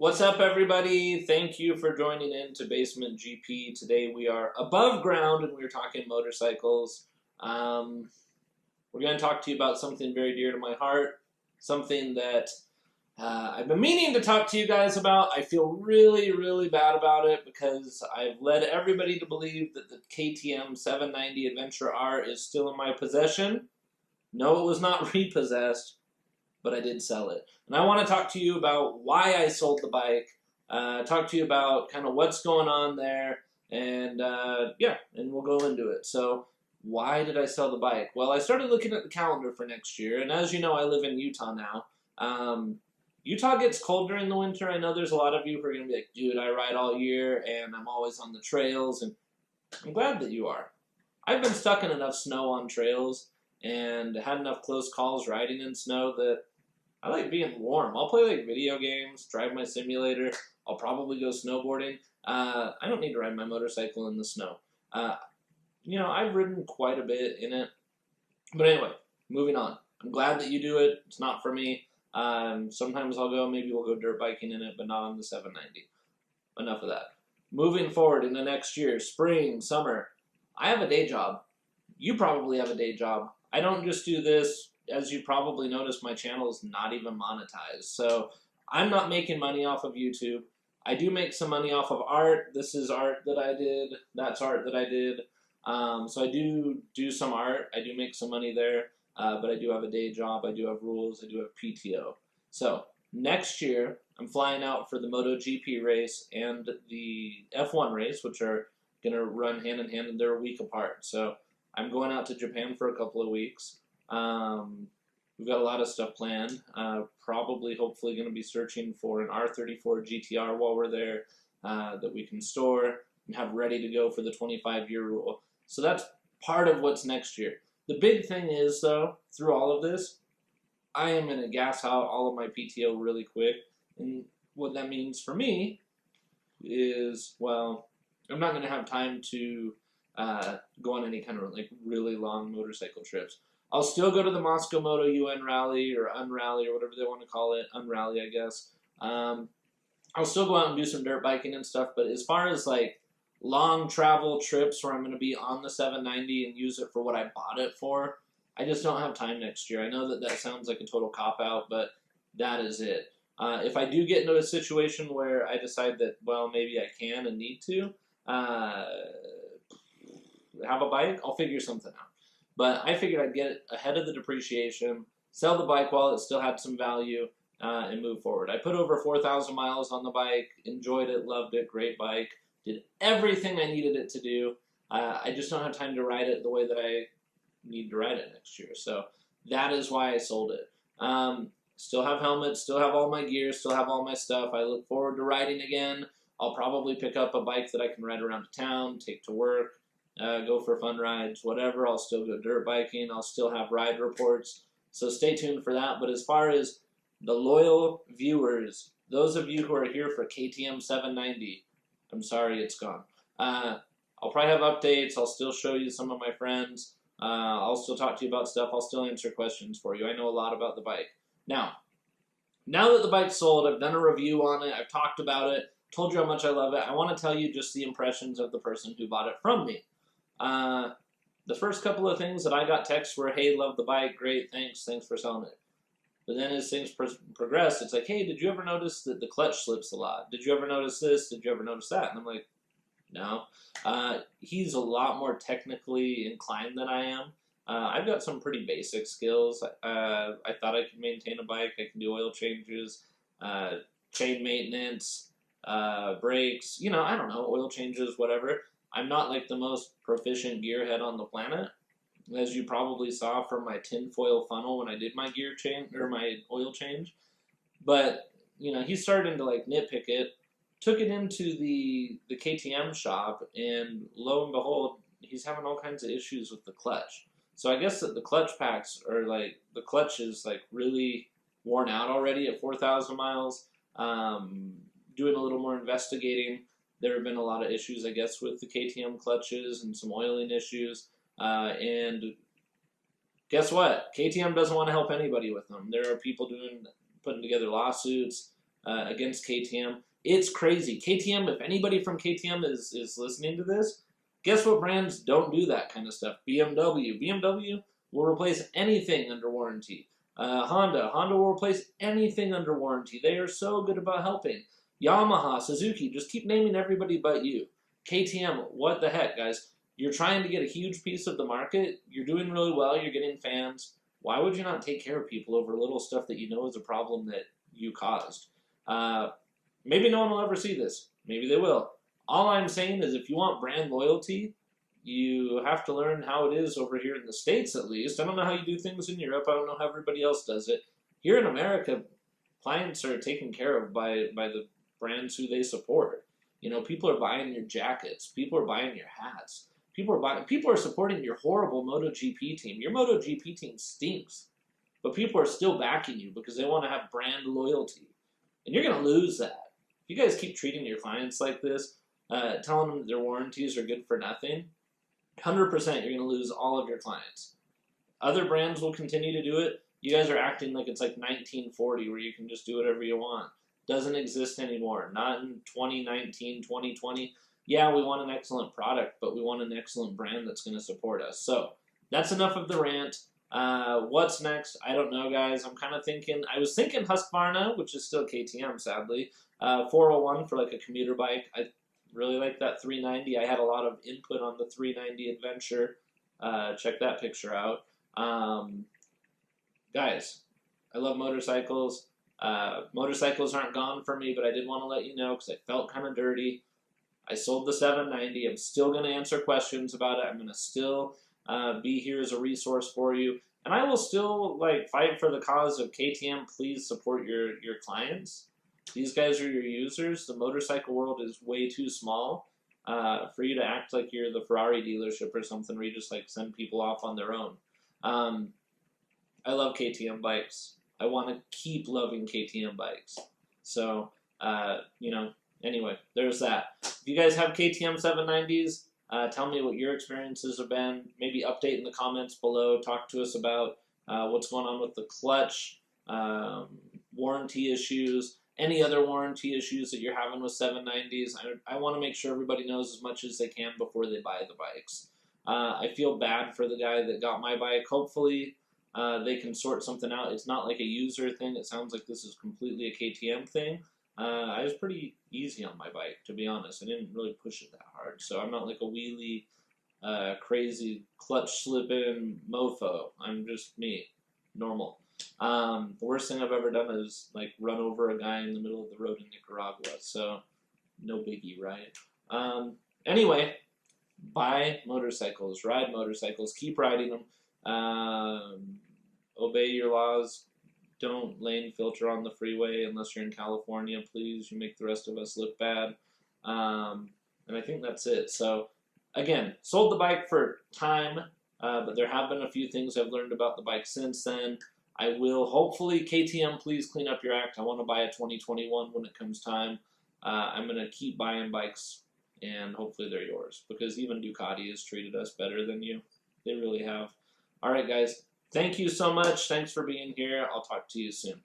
What's up, everybody? Thank you for joining in to Basement GP. Today we are above ground and we're talking motorcycles. We're going to talk to you about something very dear to my heart, something that I've been meaning to talk to you guys about. I feel really bad about it because I've led everybody to believe that the KTM 790 Adventure R is still in my possession. No, it was not repossessed, but I did sell it. And I want to talk to you about why I sold the bike, talk to you about kind of what's going on there, and yeah, and we'll go into it. So why did I sell the bike? Well, I started looking at the calendar for next year, and as you know, I live in Utah now. Utah gets cold during the winter. I know there's a lot of you who are going to be like, dude, I ride all year, and I'm always on the trails, and I'm glad that you are. I've been stuck in enough snow on trails and had enough close calls riding in snow that I like being warm. I'll play like video games, drive my simulator. I'll probably go snowboarding. I don't need to ride my motorcycle in the snow. You know, I've ridden quite a bit in it. But anyway, moving on. I'm glad that you do it. It's not for me. Sometimes I'll go, maybe we'll go dirt biking in it, but not on the 790. Enough of that. Moving forward into next year, spring, summer, I have a day job. You probably have a day job. I don't just do this. As you probably noticed, my channel is not even monetized. So I'm not making money off of YouTube. I do make some money off of art. This is art that I did. That's art that I did. So I do some art. I do make some money there. But I do have a day job. I do have rules. I do have PTO. So next year, I'm flying out for the MotoGP race and the F1 race, which are going to run hand in hand, and they're a week apart. So I'm going out to Japan for a couple of weeks. We've got a lot of stuff planned. Probably, hopefully, going to be searching for an R34 GTR while we're there that we can store and have ready to go for the 25-year rule. So that's part of what's next year. The big thing is, though, through all of this, I am going to gas out all of my PTO really quick. And what that means for me is, well, I'm not going to have time to go on any kind of like really long motorcycle trips. I'll still go to the Moscow Moto UN Rally or Unrally or whatever they want to call it. Unrally, I guess. I'll still go out and do some dirt biking and stuff, but as far as like long travel trips where I'm going to be on the 790 and use it for what I bought it for, I just don't have time next year. I know that that sounds like a total cop-out, but that is it. If I do get into a situation where I decide that, well, maybe I can and need to have a bike, I'll figure something out. But I figured I'd get ahead of the depreciation, sell the bike while it still had some value, and move forward. I put over 4,000 miles on the bike, enjoyed it, loved it, great bike, did everything I needed it to do. I just don't have time to ride it the way that I need to ride it next year. So that is why I sold it. Still have helmets, still have all my gear, still have all my stuff. I look forward to riding again. I'll probably pick up a bike that I can ride around town, take to work, go for fun rides, whatever. I'll still go dirt biking. I'll still have ride reports. So stay tuned for that. But as far as the loyal viewers, those of you who are here for KTM 790, I'm sorry it's gone. I'll probably have updates. I'll still show you some of my friends. I'll still talk to you about stuff. I'll still answer questions for you. I know a lot about the bike. Now that the bike's sold, I've done a review on it. I've talked about it, told you how much I love it. I want to tell you just the impressions of the person who bought it from me. The first couple of things that I got texts were, hey, love the bike, great, thanks for selling it. But then as things progressed, it's like, hey, did you ever notice that the clutch slips a lot? Did you ever notice this? Did you ever notice that? And I'm like, no. He's a lot more technically inclined than I am. I've got some pretty basic skills. I thought I could maintain a bike. I can do oil changes, chain maintenance, brakes, you know, I don't know, oil changes, whatever. I'm not like the most proficient gearhead on the planet, as you probably saw from my tinfoil funnel when I did my gear change or my oil change. But you know, he's starting to like nitpick it. Took it into the KTM shop, and lo and behold, he's having all kinds of issues with the clutch. So I guess that the clutch packs are like, the clutch is like really worn out already at 4,000 miles. Doing a little more investigating, there have been a lot of issues, I guess, with the KTM clutches and some oiling issues. And guess what? KTM doesn't want to help anybody with them. There are people putting together lawsuits. against KTM. It's crazy. KTM, if anybody from KTM is listening to this, guess what brands don't do that kind of stuff? BMW. BMW will replace anything under warranty. Honda will replace anything under warranty. They are so good about helping. Yamaha, Suzuki, just keep naming everybody but you. KTM, what the heck, guys? You're trying to get a huge piece of the market. You're doing really well. You're getting fans. Why would you not take care of people over little stuff that you know is a problem that you caused? Maybe no one will ever see this. Maybe they will. All I'm saying is if you want brand loyalty, you have to learn how it is over here in the States, at least. I don't know how you do things in Europe. I don't know how everybody else does it. Here in America, clients are taken care of by the brands who they support. You know, people are buying your jackets. People are buying your hats. People are supporting your horrible MotoGP team. Your MotoGP team stinks. But people are still backing you because they want to have brand loyalty. And you're going to lose that. If you guys keep treating your clients like this, telling them that their warranties are good for nothing, 100% you're going to lose all of your clients. Other brands will continue to do it. You guys are acting like it's like 1940 where you can just do whatever you want. Doesn't exist anymore. Not in 2019, 2020. Yeah, we want an excellent product, but we want an excellent brand that's going to support us. So that's enough of the rant. What's next? I don't know, guys. I'm kind of thinking, I was thinking Husqvarna, which is still KTM, sadly. 401 for like a commuter bike. I really like that 390. I had a lot of input on the 390 Adventure. Check that picture out. Guys, I love motorcycles. Motorcycles aren't gone for me, but I did want to let you know because I felt kind of dirty. I sold the 790. I'm still going to answer questions about it. I'm going to still be here as a resource for you. And I will still like fight for the cause of KTM. Please support your clients. These guys are your users. The motorcycle world is way too small for you to act like you're the Ferrari dealership or something where you just like send people off on their own. I love KTM bikes. I want to keep loving KTM bikes. So, you know, anyway, there's that. If you guys have KTM 790s, tell me what your experiences have been. Maybe update in the comments below. Talk to us about what's going on with the clutch, warranty issues, any other warranty issues that you're having with 790s. I want to make sure everybody knows as much as they can before they buy the bikes. I feel bad for the guy that got my bike. Hopefully they can sort something out. It's not like a user thing. It sounds like this is completely a KTM thing. I was pretty easy on my bike, to be honest. I didn't really push it that hard. So I'm not like a wheelie, crazy clutch slipping mofo. I'm just me, normal. The worst thing I've ever done is like run over a guy in the middle of the road in Nicaragua. So no biggie, right? Anyway, buy motorcycles, ride motorcycles, keep riding them. Obey your laws. Don't lane filter on the freeway unless you're in California, please. You make the rest of us look bad. And I think that's it. So, again, sold the bike for time, but there have been a few things I've learned about the bike since then. I will, hopefully, KTM, please clean up your act. I want to buy a 2021 when it comes time. I'm going to keep buying bikes, and hopefully they're yours, because even Ducati has treated us better than you. They really have. All right, guys. Thank you so much. Thanks for being here. I'll talk to you soon.